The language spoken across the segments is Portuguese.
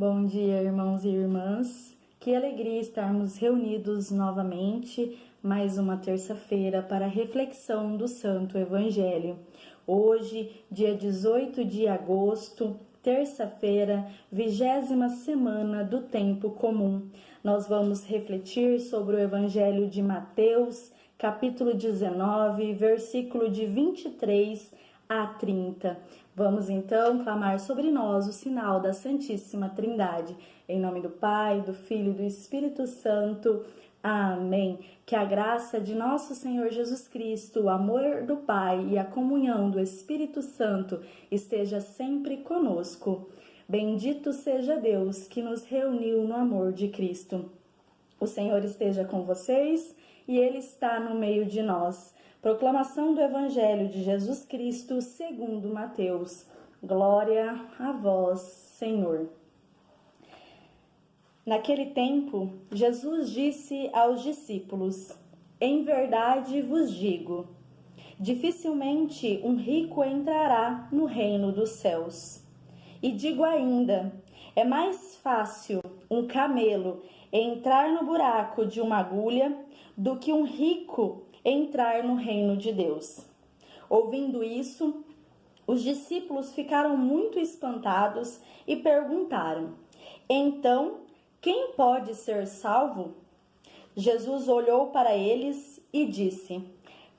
Bom dia, irmãos e irmãs. Que alegria estarmos reunidos novamente, mais uma terça-feira para a reflexão do Santo Evangelho. Hoje, dia 18 de agosto, terça-feira, 20ª semana do tempo comum. Nós vamos refletir sobre o Evangelho de Mateus, capítulo 19, versículo de 23 a 30. Vamos então clamar sobre nós o sinal da Santíssima Trindade. Em nome do Pai, do Filho e do Espírito Santo. Amém. Que a graça de nosso Senhor Jesus Cristo, o amor do Pai e a comunhão do Espírito Santo esteja sempre conosco. Bendito seja Deus que nos reuniu no amor de Cristo. O Senhor esteja com vocês e Ele está no meio de nós. Proclamação do Evangelho de Jesus Cristo segundo Mateus. Glória a vós, Senhor. Naquele tempo, Jesus disse aos discípulos: Em verdade vos digo, dificilmente um rico entrará no reino dos céus. E digo ainda, é mais fácil um camelo entrar no buraco de uma agulha do que um rico entrar no reino de Deus. Ouvindo isso, os discípulos ficaram muito espantados e perguntaram: Então, quem pode ser salvo? Jesus olhou para eles e disse: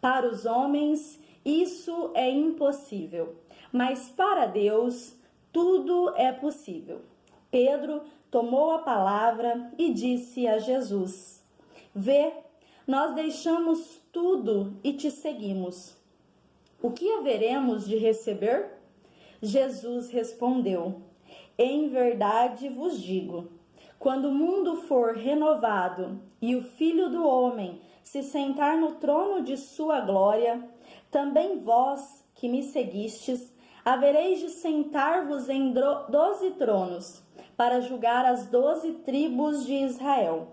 Para os homens isso é impossível, mas para Deus tudo é possível. Pedro tomou a palavra e disse a Jesus: Vê, nós deixamos tudo e te seguimos. O que haveremos de receber? Jesus respondeu: Em verdade vos digo, quando o mundo for renovado e o Filho do Homem se sentar no trono de sua glória, também vós que me seguistes, havereis de sentar-vos em 12 tronos, para julgar as 12 tribos de Israel.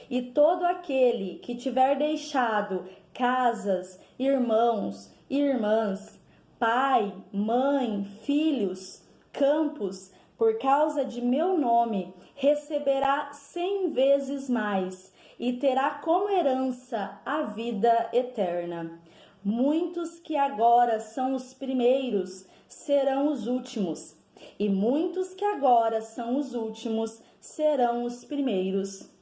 E todo aquele que tiver deixado casas, irmãos, irmãs, pai, mãe, filhos, campos, por causa de meu nome, receberá 100 vezes mais e terá como herança a vida eterna. Muitos que agora são os primeiros serão os últimos, e muitos que agora são os últimos serão os primeiros.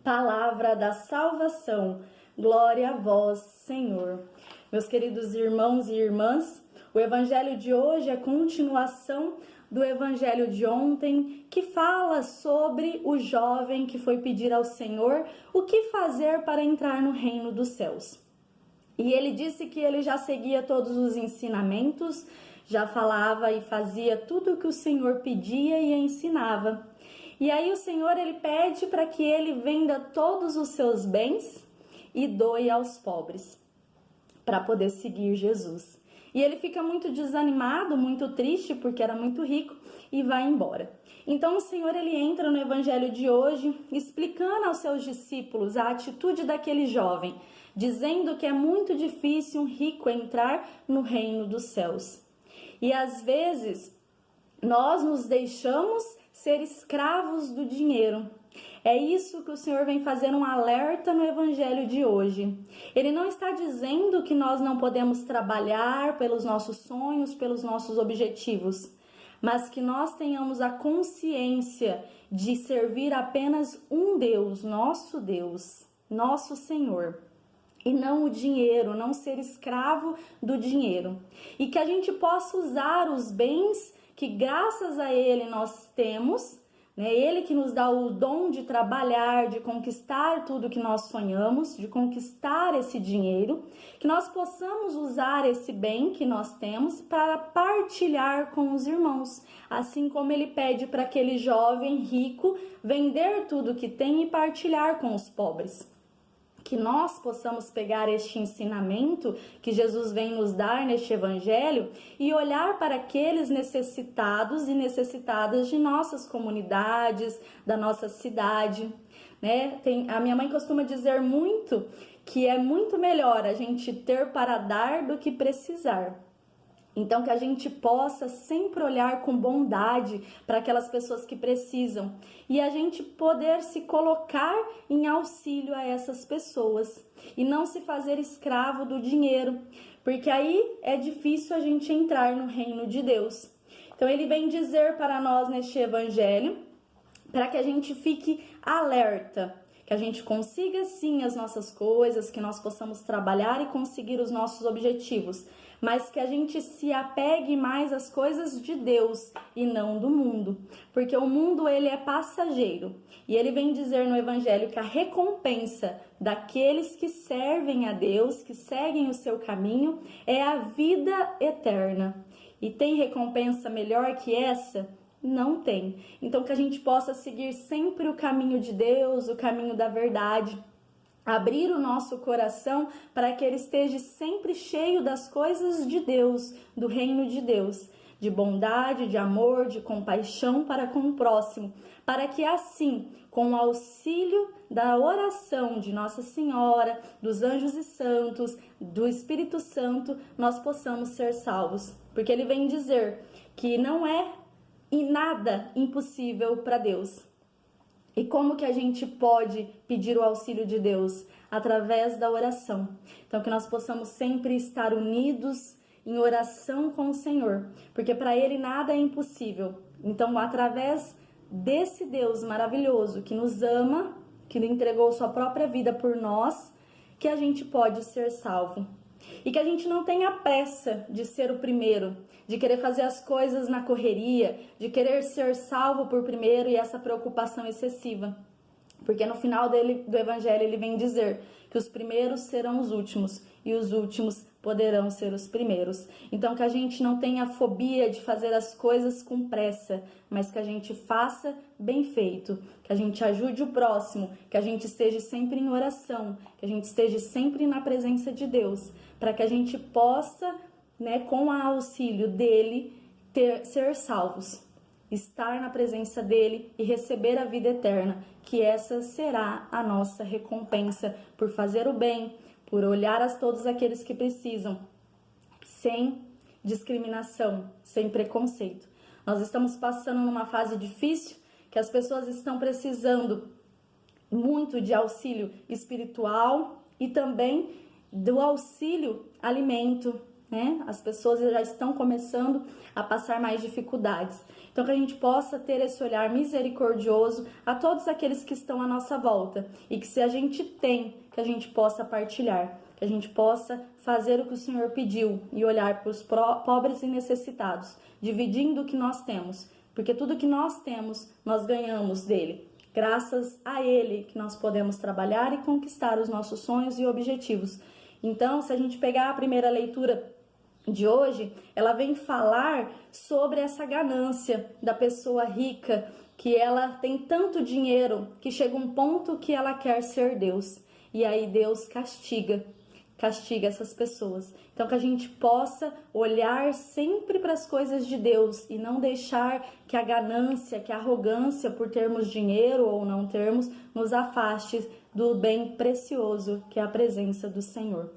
Palavra da salvação. Glória a vós, Senhor. Meus queridos irmãos e irmãs, o Evangelho de hoje é continuação do Evangelho de ontem, que fala sobre o jovem que foi pedir ao Senhor o que fazer para entrar no reino dos céus. E ele disse que ele já seguia todos os ensinamentos, já falava e fazia tudo o que o Senhor pedia e ensinava. E aí o Senhor ele pede para que ele venda todos os seus bens e doe aos pobres, para poder seguir Jesus. E ele fica muito desanimado, muito triste, porque era muito rico, e vai embora. Então o Senhor ele entra no Evangelho de hoje, explicando aos seus discípulos a atitude daquele jovem, dizendo que é muito difícil um rico entrar no reino dos céus. E às vezes nós nos deixamos ser escravos do dinheiro. É isso que o Senhor vem fazer um alerta no Evangelho de hoje. Ele não está dizendo que nós não podemos trabalhar pelos nossos sonhos, pelos nossos objetivos, mas que nós tenhamos a consciência de servir apenas um Deus, nosso Senhor, e não o dinheiro, não ser escravo do dinheiro. E que a gente possa usar os bens que graças a Ele nós temos, né? Ele que nos dá o dom de trabalhar, de conquistar tudo que nós sonhamos, de conquistar esse dinheiro, que nós possamos usar esse bem que nós temos para partilhar com os irmãos, assim como ele pede para aquele jovem rico vender tudo que tem e partilhar com os pobres. Que nós possamos pegar este ensinamento que Jesus vem nos dar neste Evangelho e olhar para aqueles necessitados e necessitadas de nossas comunidades, da nossa cidade, né? A minha mãe costuma dizer muito que é muito melhor a gente ter para dar do que precisar. Então, que a gente possa sempre olhar com bondade para aquelas pessoas que precisam e a gente poder se colocar em auxílio a essas pessoas e não se fazer escravo do dinheiro, porque aí é difícil a gente entrar no reino de Deus. Então, ele vem dizer para nós neste evangelho, para que a gente fique alerta, que a gente consiga sim as nossas coisas, que nós possamos trabalhar e conseguir os nossos objetivos, mas que a gente se apegue mais às coisas de Deus e não do mundo, porque o mundo ele é passageiro, e ele vem dizer no evangelho que a recompensa daqueles que servem a Deus, que seguem o seu caminho, é a vida eterna. E tem recompensa melhor que essa? Não tem. Então, que a gente possa seguir sempre o caminho de Deus, o caminho da verdade, abrir o nosso coração para que ele esteja sempre cheio das coisas de Deus, do reino de Deus, de bondade, de amor, de compaixão para com o próximo, para que assim, com o auxílio da oração de Nossa Senhora, dos anjos e santos, do Espírito Santo, nós possamos ser salvos. Porque ele vem dizer que não é nada impossível para Deus. E como que a gente pode pedir o auxílio de Deus? Através da oração. Então, que nós possamos sempre estar unidos em oração com o Senhor, porque para Ele nada é impossível. Então, através desse Deus maravilhoso que nos ama, que entregou sua própria vida por nós, que a gente pode ser salvo. E que a gente não tenha pressa de ser o primeiro, de querer fazer as coisas na correria, de querer ser salvo por primeiro e essa preocupação excessiva. Porque no final do evangelho ele vem dizer que os primeiros serão os últimos e os últimos poderão ser os primeiros. Então que a gente não tenha fobia de fazer as coisas com pressa, mas que a gente faça bem feito, que a gente ajude o próximo, que a gente esteja sempre em oração, que a gente esteja sempre na presença de Deus, para que a gente possa, com o auxílio dele, ser salvos, estar na presença dele e receber a vida eterna, que essa será a nossa recompensa por fazer o bem, por olhar a todos aqueles que precisam, sem discriminação, sem preconceito. Nós estamos passando numa fase difícil, que as pessoas estão precisando muito de auxílio espiritual e também do auxílio alimento, As pessoas já estão começando a passar mais dificuldades. Então, que a gente possa ter esse olhar misericordioso a todos aqueles que estão à nossa volta. E que se a gente tem, que a gente possa partilhar. Que a gente possa fazer o que o Senhor pediu e olhar para os pobres e necessitados, dividindo o que nós temos. Porque tudo que nós temos, nós ganhamos dele. Graças a ele que nós podemos trabalhar e conquistar os nossos sonhos e objetivos. Então, se a gente pegar a primeira leitura de hoje, ela vem falar sobre essa ganância da pessoa rica, que ela tem tanto dinheiro que chega um ponto que ela quer ser Deus. E aí Deus castiga essas pessoas. Então que a gente possa olhar sempre para as coisas de Deus e não deixar que a ganância, que a arrogância por termos dinheiro ou não termos, nos afaste do bem precioso que é a presença do Senhor.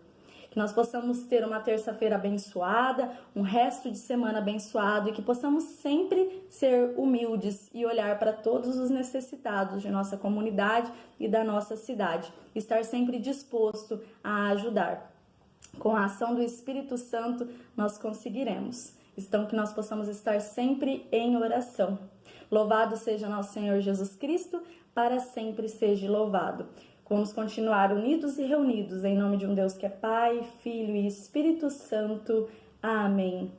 Que nós possamos ter uma terça-feira abençoada, um resto de semana abençoado e que possamos sempre ser humildes e olhar para todos os necessitados de nossa comunidade e da nossa cidade. Estar sempre disposto a ajudar. Com a ação do Espírito Santo, nós conseguiremos. Então, que nós possamos estar sempre em oração. Louvado seja nosso Senhor Jesus Cristo, para sempre seja louvado. Vamos continuar unidos e reunidos em nome de um Deus que é Pai, Filho e Espírito Santo. Amém.